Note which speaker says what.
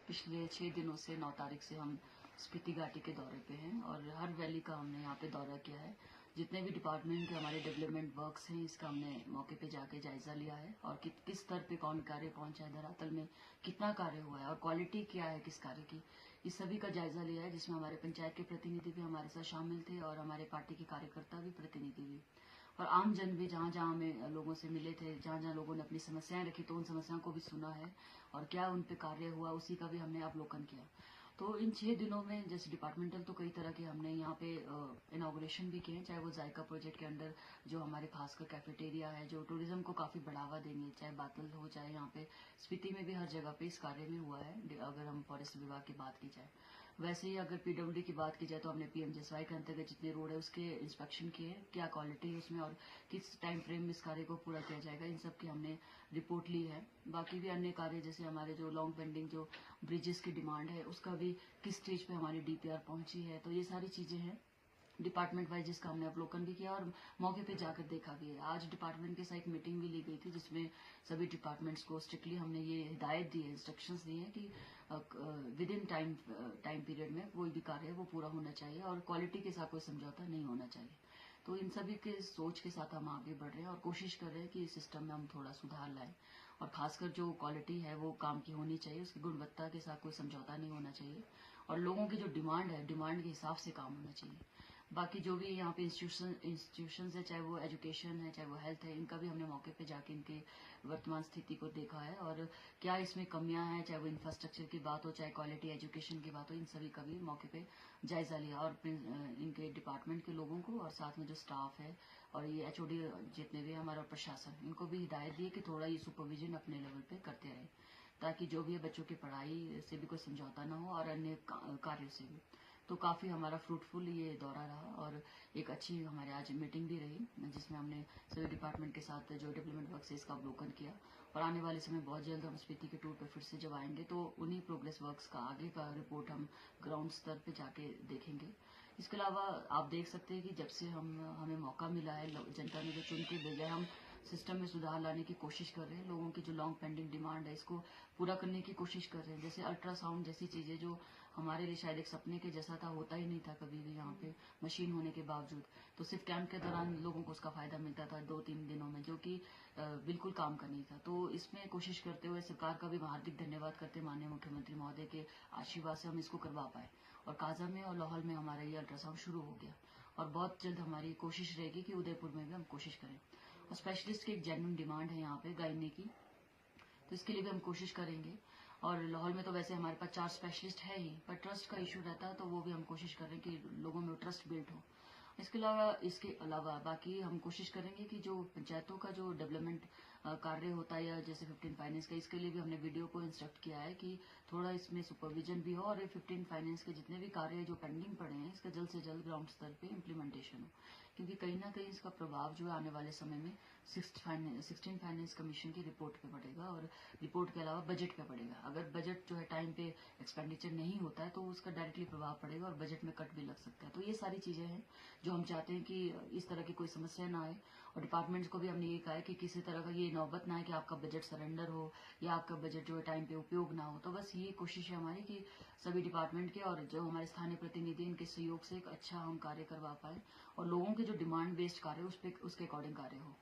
Speaker 1: पिछले 6 दिनों से 9 तारीख से हम स्पीति घाटी के दौरे पे हैं और हर वैली का हमने यहाँ पे दौरा किया है। जितने भी डिपार्टमेंट के हमारे डेवलपमेंट वर्क्स हैं इसका हमने मौके पे जाके जायजा लिया है और किस स्तर पे कौन कार्य पहुंचा है, धरातल में कितना कार्य हुआ है और क्वालिटी क्या है किस कार्य की, इस सभी का जायजा लिया है। जिसमें हमारे पंचायत के प्रतिनिधि भी हमारे साथ शामिल थे और हमारे पार्टी के कार्यकर्ता भी, प्रतिनिधि भी, और आम जन भी जहाँ जहाँ हमें लोगों से मिले थे, जहाँ जहाँ लोगों ने अपनी समस्याएं रखी तो उन समस्याओं को भी सुना है और क्या उन पे कार्य हुआ उसी का भी हमने अवलोकन किया। तो इन 6 दिनों में जैसे डिपार्टमेंटल तो कई तरह के हमने यहाँ पे इनॉग्रेशन भी किए हैं, चाहे वो जायका प्रोजेक्ट के अंडर जो हमारे खासकर कैफेटेरिया है जो टूरिज्म को काफ़ी बढ़ावा देंगे, चाहे बातल हो चाहे यहाँ पे स्पीति में भी हर जगह पे इस कार्य में हुआ है। अगर हम फॉरेस्ट विभाग की बात की जाए, वैसे ही अगर पीडब्ल्यूडी की बात की जाए तो हमने पीएमजीएसवाई के अंतर्गत जितने रोड है उसके इंस्पेक्शन किए, क्या क्वालिटी है उसमें और किस टाइम फ्रेम में इस कार्य को पूरा किया जाएगा, इन सब की हमने रिपोर्ट ली है। बाकी भी अन्य कार्य जैसे हमारे जो लॉन्ग पेंडिंग जो ब्रिजेस की डिमांड है उसका भी किस स्टेज पे हमारी डीपीआर पहुंची है, तो ये सारी चीजें हैं डिपार्टमेंट वाइज जिसका हमने अवलोकन भी किया और मौके पे जाकर देखा भी है। आज डिपार्टमेंट के साथ एक मीटिंग भी ली गई थी जिसमें सभी डिपार्टमेंट्स को स्ट्रिक्टली हमने ये हिदायत दी है, इंस्ट्रक्शंस दी है कि विद इन टाइम पीरियड में कोई भी कार्य है वो पूरा होना चाहिए और क्वालिटी के साथ कोई समझौता नहीं होना चाहिए। तो इन सभी के सोच के साथ हम आगे बढ़ रहे हैं और कोशिश कर रहे हैं कि इस सिस्टम में हम थोड़ा सुधार लाएं और खासकर जो क्वालिटी है वो काम की होनी चाहिए, उसकी गुणवत्ता के साथ कोई समझौता नहीं होना चाहिए और लोगों की जो डिमांड है डिमांड के हिसाब से काम होना चाहिए। बाकी जो भी यहाँ पे इंस्टीट्यूशंस है, चाहे वो एजुकेशन है चाहे वो हेल्थ है, इनका भी हमने मौके पे जाके इनके वर्तमान स्थिति को देखा है और क्या इसमें कमियां हैं, चाहे वो इंफ्रास्ट्रक्चर की बात हो चाहे क्वालिटी एजुकेशन की बात हो, इन सभी का भी मौके पे जायजा लिया और इनके डिपार्टमेंट के लोगों को और साथ में जो स्टाफ है और ये एचओडी जितने भी हमारा प्रशासन, इनको भी हिदायत दी कि थोड़ा ये सुपरविजन अपने लेवल पे करते रहे ताकि जो भी है बच्चों की पढ़ाई से भी कोई समझौता ना हो और अन्य कार्यों से भी। तो काफ़ी हमारा फ्रूटफुल ये दौरा रहा और एक अच्छी हमारे आज मीटिंग भी रही जिसमें हमने सभी डिपार्टमेंट के साथ जो डेवलपमेंट वर्क है इसका अवलोकन किया और आने वाले समय बहुत जल्द हम स्पीति के टूर पर फिर से जब आएंगे तो उन्हीं प्रोग्रेस वर्क्स का आगे का रिपोर्ट हम ग्राउंड स्तर पे जाके देखेंगे। इसके अलावा आप देख सकते हैं कि जब से हमें मौका मिला है, जनता ने जो चुन के भेजा है, हम सिस्टम में सुधार लाने की कोशिश कर रहे हैं। लोगों की जो लॉन्ग पेंडिंग डिमांड है इसको पूरा करने की कोशिश कर रहे हैं। जैसे अल्ट्रासाउंड जैसी चीजें जो हमारे लिए शायद एक सपने के जैसा था, होता ही नहीं था कभी भी यहाँ पे मशीन होने के बावजूद, तो सिर्फ कैंप के दौरान लोगों को उसका फायदा मिलता था 2-3 दिनों में, जो कि बिल्कुल काम का नहीं था। तो इसमें कोशिश करते हुए सरकार का भी हार्दिक धन्यवाद करते माननीय मुख्यमंत्री महोदय के आशीर्वाद से हम इसको करवा पाए और काजा में और लाहौल में हमारा ये अल्ट्रासाउंड शुरू हो गया और बहुत जल्द हमारी कोशिश रहेगी कि उदयपुर में भी हम कोशिश करें। और स्पेशलिस्ट की एक जेन्युइन डिमांड है यहाँ पे गायने की, तो इसके लिए भी हम कोशिश करेंगे। और लाहौल में तो वैसे हमारे पास 4 स्पेशलिस्ट है ही, पर ट्रस्ट का इशू रहता है तो वो भी हम कोशिश कर रहे हैं कि लोगों में ट्रस्ट बिल्ड हो। इसके अलावा बाकी हम कोशिश करेंगे कि जो पंचायतों का जो डेवलपमेंट कार्य होता है या जैसे 15 फाइनेंस का, इसके लिए भी हमने वीडियो को इंस्ट्रक्ट किया है कि थोड़ा इसमें सुपरविजन भी हो और 15 फाइनेंस के जितने भी कार्य जो पेंडिंग पड़े हैं इसका जल्द से जल्द ग्राउंड स्तर पे इम्प्लीमेंटेशन हो, क्योंकि कहीं ना कहीं इसका प्रभाव जो है आने वाले समय में 16 फाइनेंस कमीशन की रिपोर्ट पे पड़ेगा और रिपोर्ट के अलावा बजट पे पड़ेगा। अगर बजट जो है टाइम पे एक्सपेंडिचर नहीं होता है तो उसका डायरेक्टली प्रभाव पड़ेगा और बजट में कट भी लग सकता है। तो ये सारी चीजें हैं जो हम चाहते हैं कि इस तरह की कोई समस्या ना आए और डिपार्टमेंट्स को भी हमने ये कहा है कि किसी तरह का ये नौबत ना आए कि आपका बजट सरेंडर हो या आपका बजट जो है टाइम पे उपयोग ना हो। तो बस ये कोशिश है हमारी कि सभी डिपार्टमेंट के और जो हमारे स्थानीय प्रतिनिधि इनके सहयोग से एक अच्छा हम कार्य करवा पाए और लोगों के जो डिमांड बेस्ड कार्य उसके अकॉर्डिंग कार्य हो।